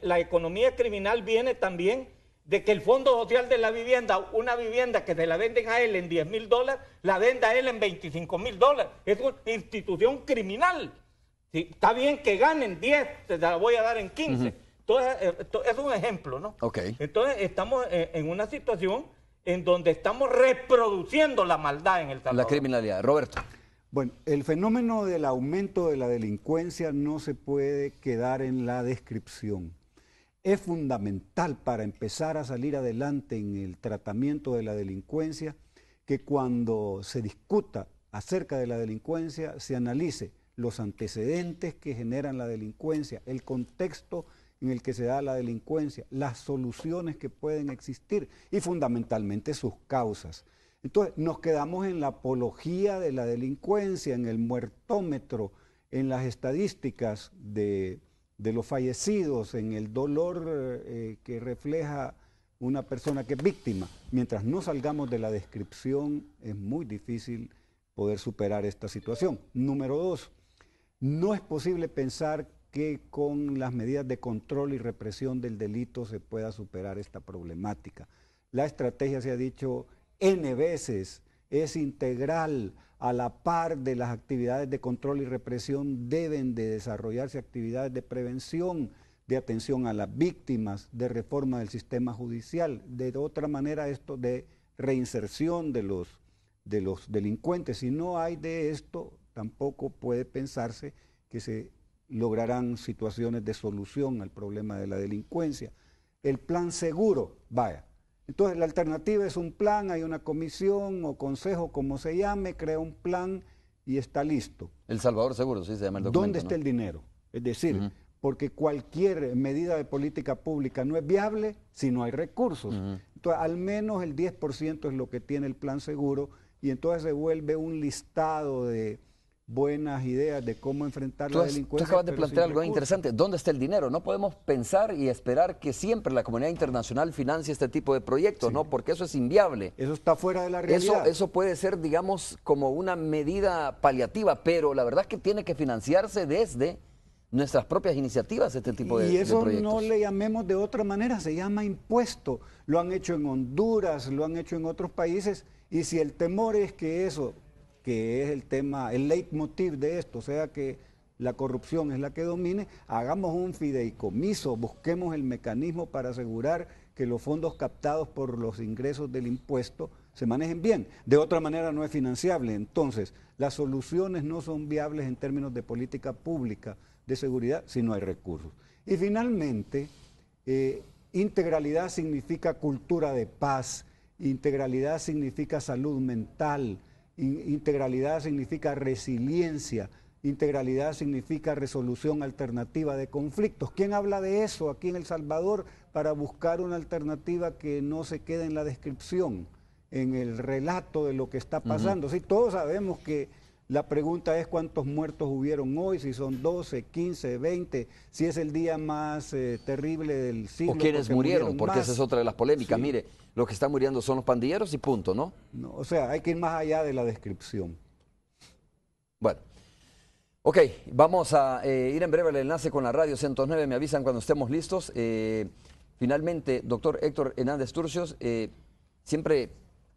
la economía criminal viene también de que el Fondo Social de la Vivienda, una vivienda que se la venden a él en $10,000, la venda a él en $25,000. Es una institución criminal. ¿Sí? Está bien que ganen 10, te la voy a dar en 15. Entonces, es un ejemplo, ¿no? Okay. Entonces estamos en una situación en donde estamos reproduciendo la maldad en El Salvador. La criminalidad. Roberto. Bueno, el fenómeno del aumento de la delincuencia no se puede quedar en la descripción. Es fundamental para empezar a salir adelante en el tratamiento de la delincuencia que cuando se discuta acerca de la delincuencia se analice los antecedentes que generan la delincuencia, el contexto en el que se da la delincuencia, las soluciones que pueden existir y fundamentalmente sus causas. Entonces nos quedamos en la apología de la delincuencia, en el muertómetro, en las estadísticas de los fallecidos, en el dolor que refleja una persona que es víctima. Mientras no salgamos de la descripción es muy difícil poder superar esta situación. Número 2, no es posible pensar que con las medidas de control y represión del delito se pueda superar esta problemática. La estrategia, se ha dicho N veces, es integral. A la par de las actividades de control y represión deben de desarrollarse actividades de prevención, de atención a las víctimas, de reforma del sistema judicial, de otra manera esto de reinserción de los delincuentes. Si no hay de esto, tampoco puede pensarse que se lograrán situaciones de solución al problema de la delincuencia. El plan seguro, vaya. Entonces la alternativa es un plan, hay una comisión o consejo, como se llame, crea un plan y está listo. El Salvador Seguro, sí se llama el documento. ¿Dónde está el dinero? Es decir, porque cualquier medida de política pública no es viable si no hay recursos. Entonces al menos el 10% es lo que tiene el plan seguro y entonces se vuelve un listado de buenas ideas de cómo enfrentar la delincuencia. Tú acabas de plantear algo interesante. ¿Dónde está el dinero? No podemos pensar y esperar que siempre la comunidad internacional financie este tipo de proyectos, ¿no? Porque eso es inviable. Eso está fuera de la realidad. Eso puede ser, digamos, como una medida paliativa, pero la verdad es que tiene que financiarse desde nuestras propias iniciativas este tipo de proyectos. Y eso no le llamemos de otra manera, se llama impuesto. Lo han hecho en Honduras, lo han hecho en otros países, y si el temor es que eso, que es el tema, el leitmotiv de esto, o sea que la corrupción es la que domine, hagamos un fideicomiso, busquemos el mecanismo para asegurar que los fondos captados por los ingresos del impuesto se manejen bien. De otra manera no es financiable. Entonces, las soluciones no son viables en términos de política pública de seguridad si no hay recursos. Y finalmente, integralidad significa cultura de paz, integralidad significa salud mental, integralidad significa resiliencia, integralidad significa resolución alternativa de conflictos. ¿Quién habla de eso aquí en El Salvador para buscar una alternativa que no se quede en la descripción, en el relato de lo que está pasando? Sí, todos sabemos que la pregunta es cuántos muertos hubieron hoy, si son 12, 15, 20, si es el día más terrible del siglo. O quiénes murieron, porque esa es otra de las polémicas. Sí. Mire, los que están muriendo son los pandilleros y punto, ¿no? No, o sea, hay que ir más allá de la descripción. Bueno, ok, vamos a ir en breve al enlace con la radio 109, me avisan cuando estemos listos. Finalmente, doctor Héctor Hernández Turcios, siempre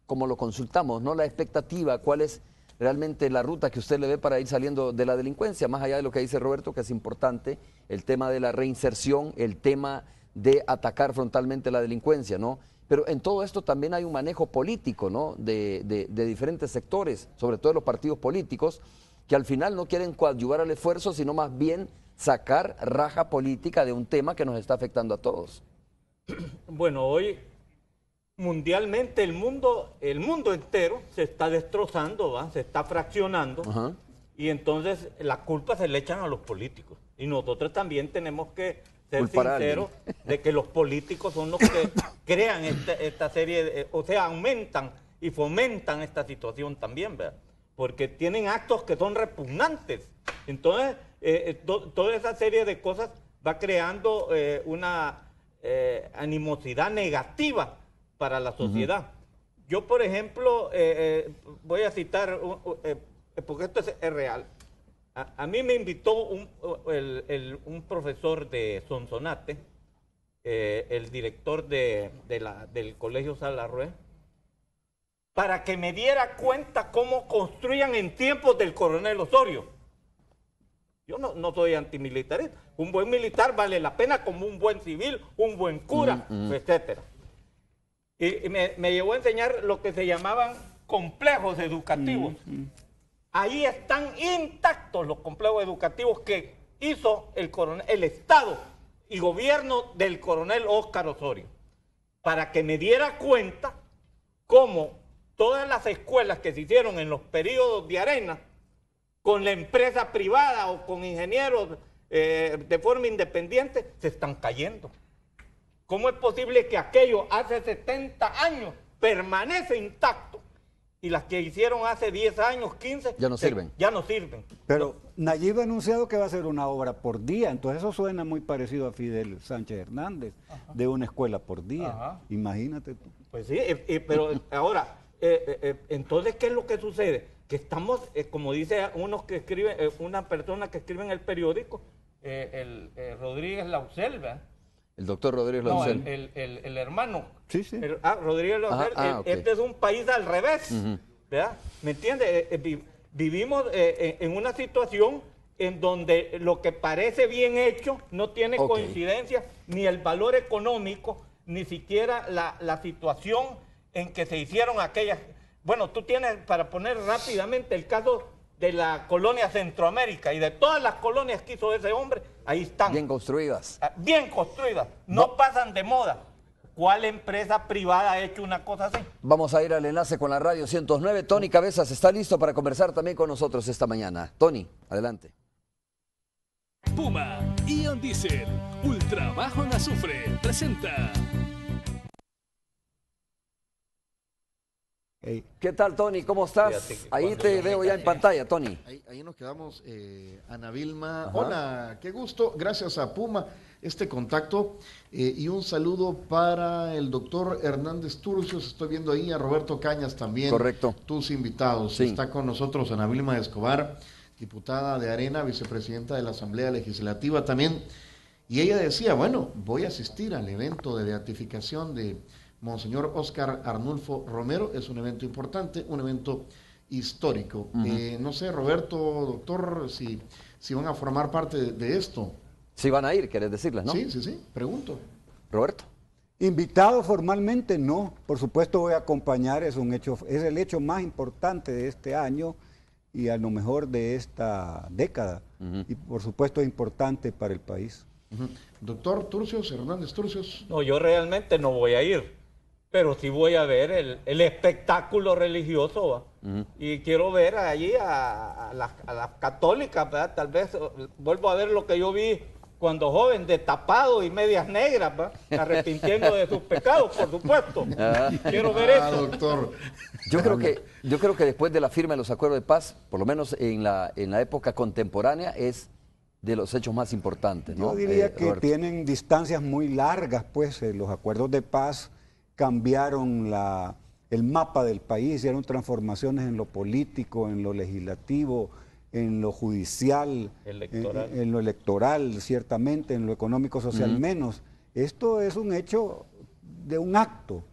como lo consultamos, ¿no? La expectativa, ¿cuál es realmente la ruta que usted le ve para ir saliendo de la delincuencia? Más allá de lo que dice Roberto, que es importante, el tema de la reinserción, el tema de atacar frontalmente la delincuencia, ¿no? Pero en todo esto también hay un manejo político, ¿no? De diferentes sectores, sobre todo los partidos políticos, que al final no quieren coadyuvar al esfuerzo, sino más bien sacar raja política de un tema que nos está afectando a todos. Bueno, hoy mundialmente el mundo entero se está destrozando, ¿va? Se está fraccionando. Ajá. Y entonces la culpa se le echan a los políticos. Y nosotros también tenemos que ser Culpar a sinceros de que los políticos son los que crean esta serie, o sea, aumentan y fomentan esta situación también, ¿verdad? Porque tienen actos que son repugnantes. Entonces, toda esa serie de cosas va creando una animosidad negativa para la sociedad. Yo, por ejemplo, voy a citar, porque esto es real. A mí me invitó un profesor de Sonsonate, el director del Colegio Salarrué, para que me diera cuenta cómo construían en tiempos del coronel Osorio. Yo no soy antimilitarista. Un buen militar vale la pena como un buen civil, un buen cura, etcétera. Y me llevó a enseñar lo que se llamaban complejos educativos. Ahí están intactos los complejos educativos que hizo el Estado y gobierno del coronel Óscar Osorio, para que me diera cuenta cómo todas las escuelas que se hicieron en los periodos de Arena, con la empresa privada o con ingenieros de forma independiente, se están cayendo. ¿Cómo es posible que aquello hace 70 años permanece intacto y las que hicieron hace 10 años, 15, ya no sirven? Ya no sirven. Pero Nayib ha anunciado que va a hacer una obra por día, entonces eso suena muy parecido a Fidel Sánchez Hernández, de una escuela por día. Ajá. Imagínate tú. Pues sí, pero ahora, entonces, ¿qué es lo que sucede? Que estamos, como dice unos que escriben, una persona que escribe en el periódico, Rodríguez Lausel, ¿verdad? El doctor Rodríguez No, Lausel. el hermano. Sí, sí. Rodríguez Lausel, okay. Este es un país al revés, ¿verdad? ¿Me entiendes? Vivimos en una situación en donde lo que parece bien hecho no tiene coincidencia, ni el valor económico, ni siquiera la situación en que se hicieron aquellas. Bueno, tú tienes, para poner rápidamente el caso de la colonia Centroamérica y de todas las colonias que hizo ese hombre, ahí están. Bien construidas. Bien construidas, no pasan de moda. ¿Cuál empresa privada ha hecho una cosa así? Vamos a ir al enlace con la Radio 109. Tony Cabezas está listo para conversar también con nosotros esta mañana. Tony, adelante. Puma, Ion Diesel, ultra bajo en azufre, presenta. Hey. ¿Qué tal, Tony? ¿Cómo estás? Ahí te veo ya en pantalla, Tony. Ahí nos quedamos, Ana Vilma. Ajá. Hola, qué gusto. Gracias a Puma este contacto y un saludo para el doctor Hernández Turcios. Estoy viendo ahí a Roberto Cañas también. Correcto. Tus invitados. Sí. Está con nosotros Ana Vilma Escobar, diputada de Arena, vicepresidenta de la Asamblea Legislativa también. Y ella decía, bueno, voy a asistir al evento de beatificación de Monseñor Óscar Arnulfo Romero. Es un evento importante, un evento histórico. No sé, Roberto, doctor, si van a formar parte de esto. Si van a ir, querés decirles, ¿no? Sí, pregunto. Roberto. Invitado formalmente no, por supuesto voy a acompañar, es el hecho más importante de este año y a lo mejor de esta década, y por supuesto es importante para el país. Doctor Turcios, Hernández Turcios. No, yo realmente no voy a ir, pero sí voy a ver el espectáculo religioso, ¿va? Y quiero ver allí a las católicas, ¿verdad? Tal vez vuelvo a ver lo que yo vi cuando joven, de tapado y medias negras, ¿va? Arrepintiendo de sus pecados, por supuesto. Quiero ver eso. Doctor. Yo creo que después de la firma de los acuerdos de paz, por lo menos en la época contemporánea, es de los hechos más importantes, ¿no? Yo diría que Roberto. tienen distancias muy largas, pues los acuerdos de paz cambiaron el mapa del país, hicieron transformaciones en lo político, en lo legislativo, en lo judicial, en lo electoral, ciertamente, en lo económico, social, menos. Esto es un hecho de un acto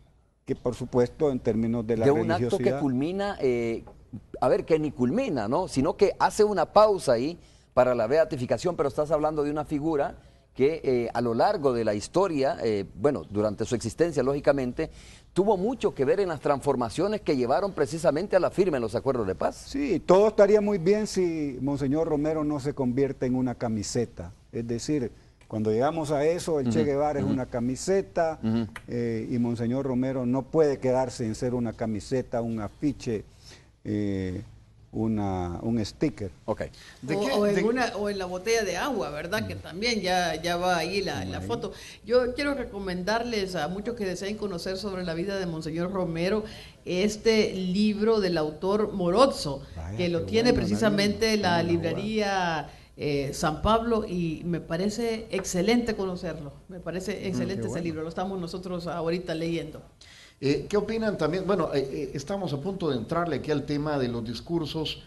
que, por supuesto, en términos de la religiosidad... De un acto que culmina, que ni culmina, ¿no? Sino que hace una pausa ahí para la beatificación, pero estás hablando de una figura que a lo largo de la historia, bueno, durante su existencia, lógicamente, tuvo mucho que ver en las transformaciones que llevaron precisamente a la firma en los acuerdos de paz. Sí, todo estaría muy bien si Monseñor Romero no se convierte en una camiseta. Es decir, cuando llegamos a eso, el Che Guevara es una camiseta y Monseñor Romero no puede quedarse en ser una camiseta, un afiche, un sticker. Okay. O en la botella de agua, ¿verdad? Que también ya va ahí la foto. Yo quiero recomendarles a muchos que deseen conocer sobre la vida de Monseñor Romero este libro del autor Morozzo, que lo tiene precisamente la librería San Pablo, y me parece excelente conocerlo. Me parece excelente ese libro. Lo estamos nosotros ahorita leyendo. ¿Qué opinan también? Bueno, estamos a punto de entrarle aquí al tema de los discursos,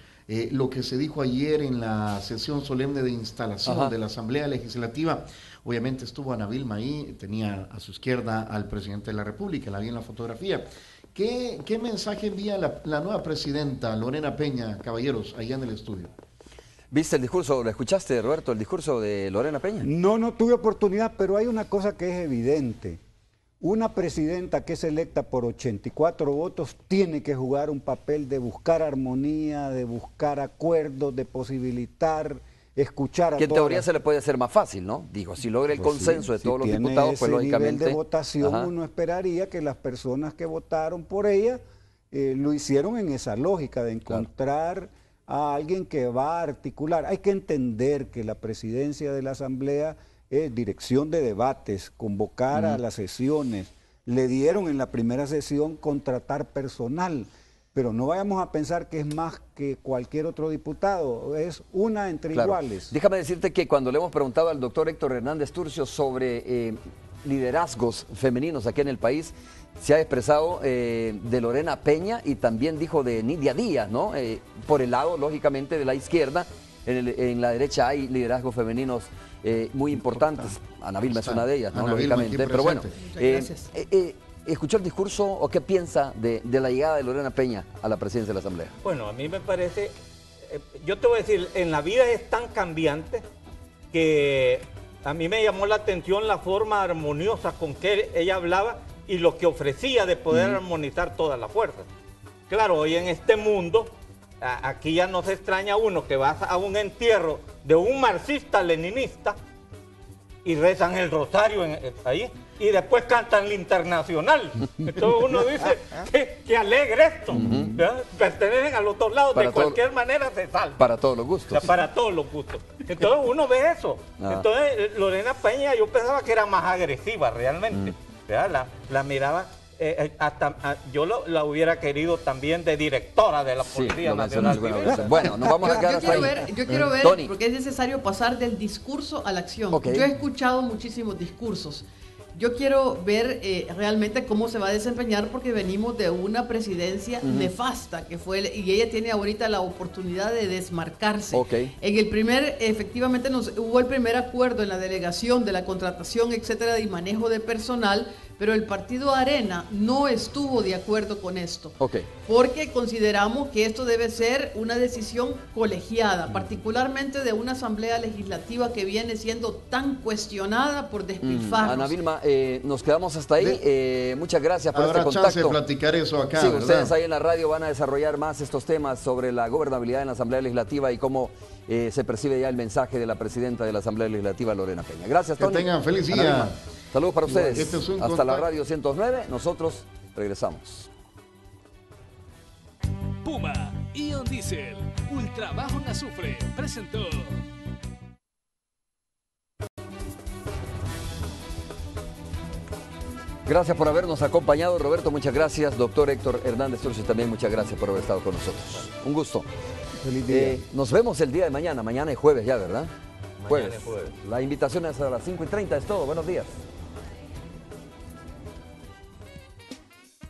lo que se dijo ayer en la sesión solemne de instalación de la Asamblea Legislativa. Obviamente estuvo Ana Vilma ahí, tenía a su izquierda al presidente de la República, la vi en la fotografía. ¿Qué mensaje envía la nueva presidenta, Lorena Peña, caballeros, allá en el estudio? ¿Viste el discurso, lo escuchaste, Roberto, el discurso de Lorena Peña? No tuve oportunidad, pero hay una cosa que es evidente. Una presidenta que es electa por 84 votos tiene que jugar un papel de buscar armonía, de buscar acuerdos, de posibilitar, escuchar a todos. Que en teoría se le puede hacer más fácil, ¿no? Digo, si logra el consenso de todos los diputados, pues lógicamente... nivel de votación uno esperaría que las personas que votaron por ella lo hicieron en esa lógica de encontrar a alguien que va a articular. Hay que entender que la presidencia de la Asamblea es dirección de debates, convocar a las sesiones. Le dieron en la primera sesión contratar personal, pero no vayamos a pensar que es más que cualquier otro diputado, es una entre iguales. Déjame decirte que cuando le hemos preguntado al doctor Héctor Hernández Turcio sobre liderazgos femeninos aquí en el país, se ha expresado de Lorena Peña y también dijo de Nidia Díaz, ¿no? Por el lado, lógicamente, de la izquierda, en la derecha hay liderazgos femeninos muy importantes. Ana Vilma es una de ellas, ¿no? Lógicamente. Pero bueno, ¿escuchó el discurso o qué piensa de la llegada de Lorena Peña a la presidencia de la Asamblea? Bueno, a mí me parece, yo te voy a decir, en la vida es tan cambiante que a mí me llamó la atención la forma armoniosa con que ella hablaba y lo que ofrecía de poder armonizar todas las fuerzas. Claro, hoy en este mundo, aquí ya no se extraña uno que va a un entierro de un marxista-leninista y rezan el rosario ahí y después cantan el Internacional. Entonces uno dice, qué alegre esto. Pertenecen a los dos lados, de cualquier manera se salva. Para todos los gustos. O sea, para todos los gustos. Entonces uno ve eso. Entonces Lorena Peña yo pensaba que era más agresiva realmente. La miraba, yo la hubiera querido también de directora de la Policía Nacional. Bueno, nos vamos a quedar hasta ahí. Yo quiero ver, porque es necesario pasar del discurso a la acción. Yo he escuchado muchísimos discursos. Yo quiero ver realmente cómo se va a desempeñar, porque venimos de una presidencia nefasta que fue, y ella tiene ahorita la oportunidad de desmarcarse. En el efectivamente hubo el primer acuerdo en la delegación de la contratación, etcétera, y manejo de personal, pero el partido Arena no estuvo de acuerdo con esto. Porque consideramos que esto debe ser una decisión colegiada, particularmente de una asamblea legislativa que viene siendo tan cuestionada por despilfarros. Ana Vilma, nos quedamos hasta ahí. Muchas gracias por este contacto. Habrá chance de platicar eso acá, sí, ¿verdad? Ustedes ahí en la radio van a desarrollar más estos temas sobre la gobernabilidad en la Asamblea Legislativa y cómo se percibe ya el mensaje de la presidenta de la Asamblea Legislativa, Lorena Peña. Gracias, Tony. Que tengan feliz día. Saludos para ustedes. Este es hasta la radio 109. Nosotros regresamos. Puma, Ion Diesel, ultra bajo en azufre, presentó. Gracias por habernos acompañado, Roberto, muchas gracias. Doctor Héctor Hernández Turcio, también muchas gracias por haber estado con nosotros. Un gusto. Feliz día. Nos vemos el día de mañana. Mañana es jueves ya, ¿verdad? Mañana es jueves. La invitación es a las 5:30, es todo. Buenos días.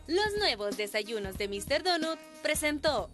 Los nuevos desayunos de Mr. Donut presentó.